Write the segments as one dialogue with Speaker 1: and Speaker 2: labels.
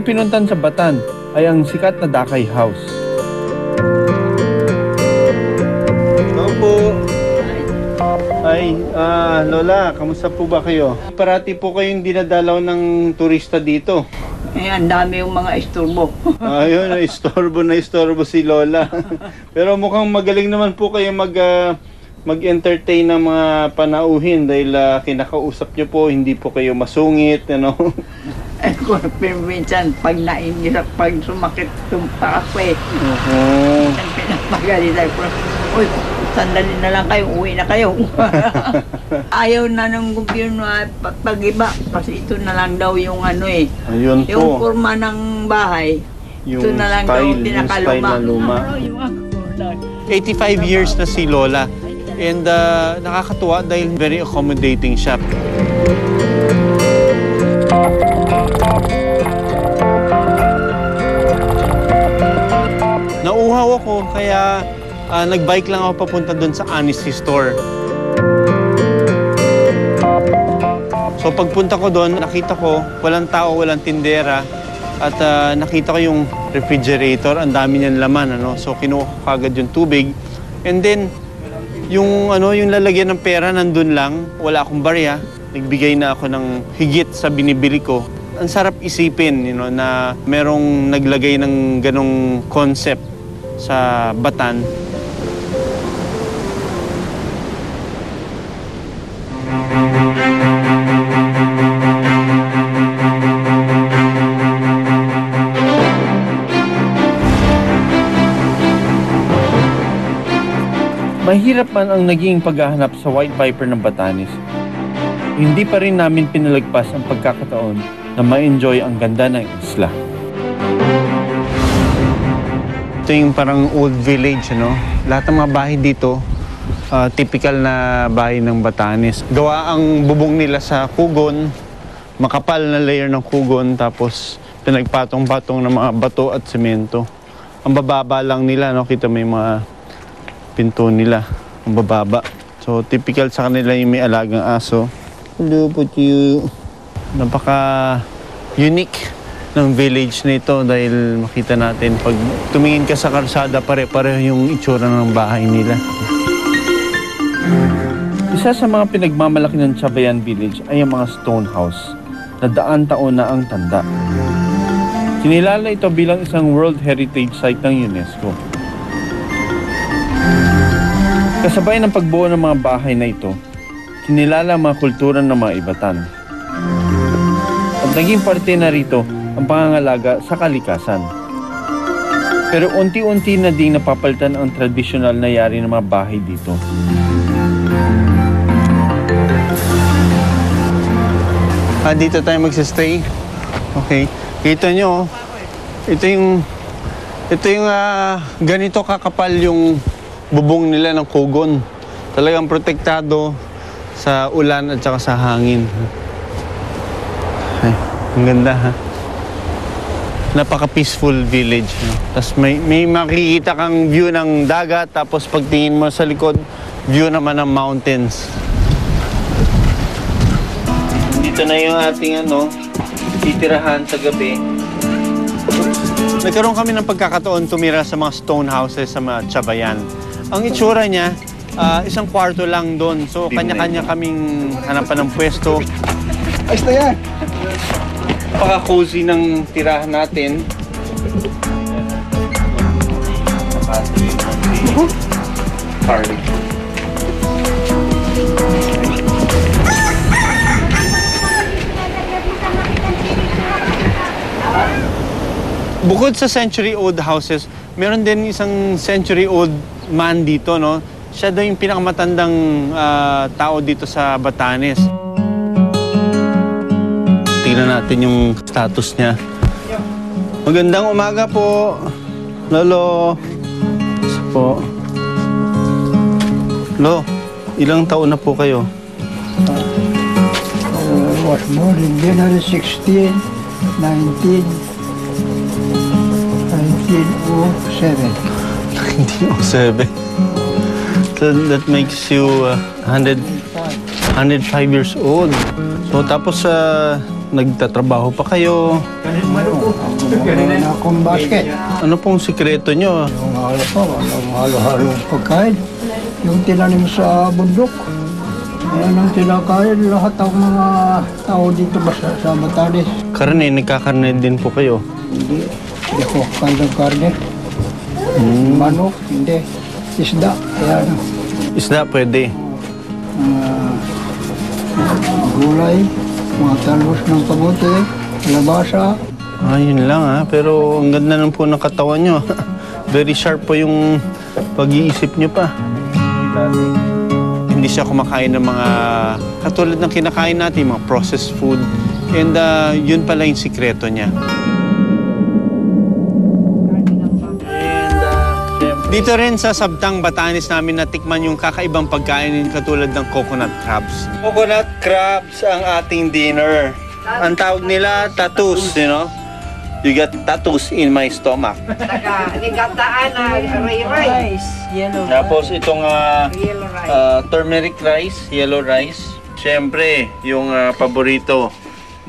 Speaker 1: pinuntan sa Batan ay ang sikat na Dakay House. Hello po. Ay, Lola, kamusta po ba kayo? Parati po kayong dinadalaw ng turista dito.
Speaker 2: Eh, ang dami yung mga isturbo.
Speaker 1: Ayun, istorbo si Lola. Pero mukhang magaling naman po kayo mag-entertain ng mga panauhin dahil kinakausap nyo po, hindi po kayo masungit, ano?
Speaker 2: Eh, kung minsan, pag nainirap, pag sumakit, tumpa ako eh. Ang pinapagalitan ko, uy, sandali na lang kayo, uwi na kayo. Ayaw na ng gobyerno pag-iba, kasi ito na lang daw yung ano eh.
Speaker 1: Ayun po.
Speaker 2: Yung forma ng bahay,
Speaker 1: Yung
Speaker 2: ito na lang daw pinakaluma.
Speaker 1: Yung style na luma. 85 years na si Lola. And nakakatuwa dahil very accommodating siya. Nauuhaw ako kaya nagbike lang ako papunta doon sa Honesty Store. So pagpunta ko doon, nakita ko walang tao, walang tindera at nakita ko yung refrigerator, ang dami niyan laman, ano. So kinuha ko kagad yung tubig. And then yung lalagyan ng pera nandun lang, wala akong barya. Nagbigay na ako ng higit sa binibili ko. Ang sarap isipin, na merong naglagay ng ganong concept sa Batan. Mahirap man ang naging paghahanap sa White Viper ng Batanes, hindi pa rin namin pinalagpas ang pagkakataon na ma-enjoy ang ganda ng isla. Ito yung parang old village, no? Lahat ng mga bahay dito, typical na bahay ng Batanes. Gawa ang bubong nila sa kugon, makapal na layer ng kugon, tapos pinagpatong-patong ng mga bato at semento. Ang bababa lang nila, no? Kita may mga pinto nila, ang bababa. So, typical sa kanila yung may alagang aso. Hello po you. Napaka-unique ng village na ito dahil makita natin pag tumingin ka sa karsada, pare-pareho yung itsura ng bahay nila. Isa sa mga pinagmamalaki ng Chabayan Village ay ang mga stone house na daan-taon na ang tanda. Kinilala ito bilang isang World Heritage Site ng UNESCO. Kasabay ng pagbuo ng mga bahay na ito, kinilala ang mga kultura ng mga Ibatan. At naging parte na rito ang pangangalaga sa kalikasan. Pero unti-unti na ding napapalitan ang tradisyonal na yari ng mga bahay dito. Dito tayo magsistay. Okay. Kita nyo, ito yung ganito kakapal yung bubong nila ng kugon. Talagang protektado sa ulan at saka sa hangin. Ay, ang ganda, ha? Napaka-peaceful village, no? Tapos may makikita kang view ng dagat, tapos pagtingin mo sa likod, view naman ng mountains. Dito na yung ating titirahan sa gabi. Nagkaroon kami ng pagkakataon tumira sa mga stone houses sa mga Chabayan. Ang itsura niya, isang kwarto lang doon. So, kanya-kanya kaming hanapan ng pwesto. Ayos na yan! Napaka-cozy ng tirahan natin. Carly. Bukod sa century-old houses, meron din isang century-old man dito, no? Siya daw yung pinakamatandang tao dito sa Batanes. Tingnan natin yung status niya. Magandang umaga po, Lolo. Isa po. Lo, ilang taon na po kayo?
Speaker 3: What more than January 16,
Speaker 1: 1907. So that makes you 105 years old. So tapos Nagtatrabaho pa kayo.
Speaker 3: Meron akong basket.
Speaker 1: Ano pong sikreto nyo?
Speaker 3: Yung halo-halong pagkain. Yung tinanim sa bundok. Yan ang tinakain lahat ng mga tao dito sa Batanes.
Speaker 1: Karne, nagkakarne din po kayo.
Speaker 3: Hindi ako kain ng karne. Manok, hindi. Isda, ayan.
Speaker 1: Isda pwede.
Speaker 3: Gulay, mga talbos ng kamote, kalabasa.
Speaker 1: Yun lang ha. Pero ang ganda lang po ng katawan nyo. Very sharp po yung pag-iisip nyo pa. Hindi siya kumakain ng mga katulad ng kinakain natin, mga processed food. And yun pala yung sikreto niya. Dito rin sa Sabtang, Batanes namin natikman yung kakaibang pagkain katulad ng coconut crabs. Coconut crabs ang ating dinner. Ang tawag nila, tattoos, you know? You got tattoos in my stomach.
Speaker 2: Nigataan na rice. Yellow
Speaker 1: Tapos itong
Speaker 2: Yellow rice.
Speaker 1: turmeric rice, yellow rice. Siyempre, yung paborito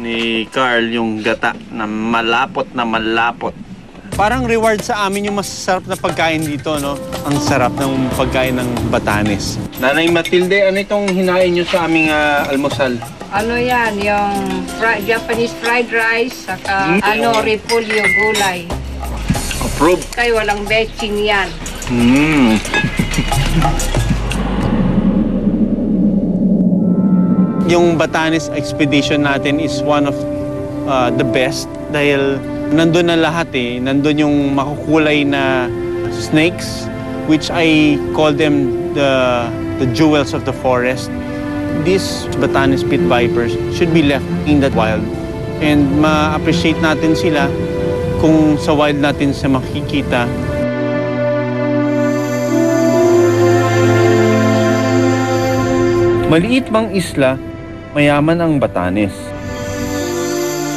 Speaker 1: ni Carl, yung gata na malapot na malapot. Parang reward sa amin yung masasarap na pagkain dito, no? Ang sarap ng pagkain ng Batanes. Nanay Matilde, ano itong hinain nyo sa aming almusal?
Speaker 4: Ano yan, yung Japanese fried rice, saka repolyo gulay.
Speaker 1: Approved.
Speaker 4: Kaya walang betching yan.
Speaker 1: Yung Batanes expedition natin is one of the best dahil nandun na lahat eh. Nandun yung makukulay na snakes, which I call them the jewels of the forest. These Batanes pit vipers should be left in the wild. And ma-appreciate natin sila kung sa wild natin sa makikita. Maliit mang isla, mayaman ang Batanes.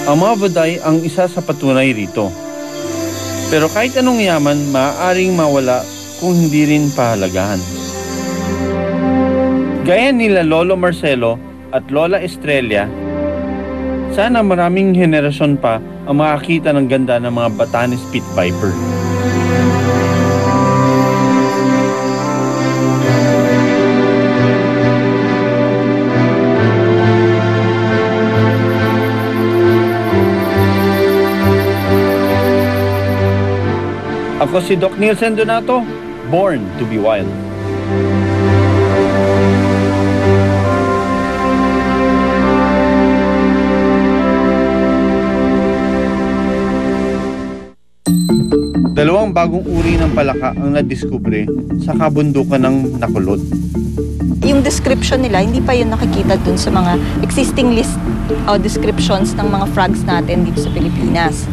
Speaker 1: Ang mga Baday ang isa sa patunay rito. Pero kahit anong yaman, maaaring mawala kung hindi rin pahalagahan. Gaya nila Lolo Marcelo at Lola Estrella, sana maraming henerasyon pa ang makakita ng ganda ng mga Batanes pit viper. Ako si Doc Nielsen Donato, born to be wild. Dalawang bagong uri ng palaka ang nadiskubre sa kabundukan ng Nakulod.
Speaker 5: Yung description nila, hindi pa yun nakikita dun sa mga existing list o descriptions ng mga frogs natin dito sa Pilipinas.